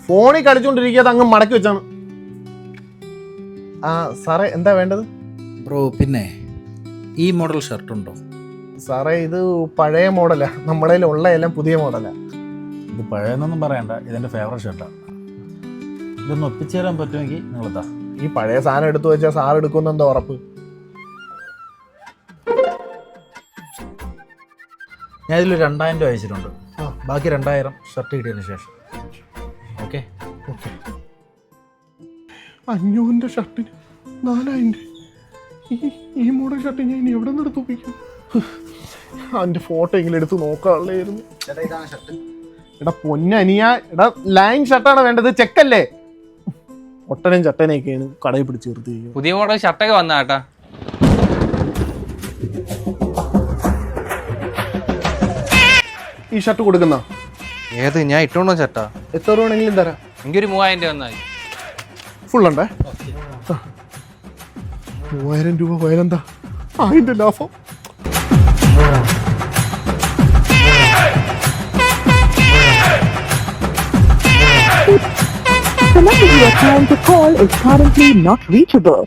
ഫോണിൽ കളിച്ചോണ്ടിരിക്കാതെ അങ്ങ് മടക്കി വെച്ചാണ്. ആ സാറേ, എന്താ വേണ്ടത്? ബ്രോ, പിന്നെ ഈ മോഡൽ ഷർട്ട് ഉണ്ടോ? സാറേ, ഇത് പഴയ മോഡലാ. നമ്മുടെ ഉള്ള എല്ലാം പുതിയ മോഡലാ. ഇത് പഴയെന്നൊന്നും പറയണ്ട, ഇതെൻ്റെ ഫേവറേറ്റ് ഷർട്ടാണ്. ഇതൊന്ന് ഒപ്പിച്ചു തരാൻ പറ്റുമെങ്കിൽ നിങ്ങളെത്താ. ഈ പഴയ സാധനം എടുത്തു വെച്ചാൽ സാർ എടുക്കുന്ന എന്താ ഉറപ്പ്? ഞാൻ ഇതിൽ 2000 രൂപ അയച്ചിട്ടുണ്ട്. ബാക്കി 2000 ഷർട്ട് കിട്ടിയതിന് ശേഷം. Okay okay. 500 ഷർട്ടിന് 4000. ഈ മോഡൽ ഷർട്ട് ഞാൻ ഇനി എവിടെ നിന്ന് എടുത്ത് ഒപ്പിക്കും? അതിൻ്റെ ഫോട്ടോ എങ്കിലും എടുത്ത് നോക്കാനുള്ളായിരുന്നു. എടാ പൊന്നനിയ, എടാ ലൈൻ ഷർട്ടാണ് വേണ്ടത്, ചെക്കല്ലേ? ഒട്ടനും ചട്ടനെയൊക്കെയാണ് കടയിൽ പിടിച്ച് ചേർത്ത്. പുതിയ മോഡൽ ഷർട്ടൊക്കെ വന്ന കേട്ടാ. ഈ ഷർട്ട് കൊടുക്കുന്ന ഏത്? ഞാൻ ഇട്ടോണ്ടോ ഷർട്ടാ? എത്ര രൂപ വേണമെങ്കിലും തരാം. എനിക്കൊരു 3000 രൂപ വന്നാൽ ഫുൾ ഉണ്ടേ. 3000 രൂപ പോയാലെന്താ അതിന്റെ ലാഭം? The number you are trying to call is currently not reachable.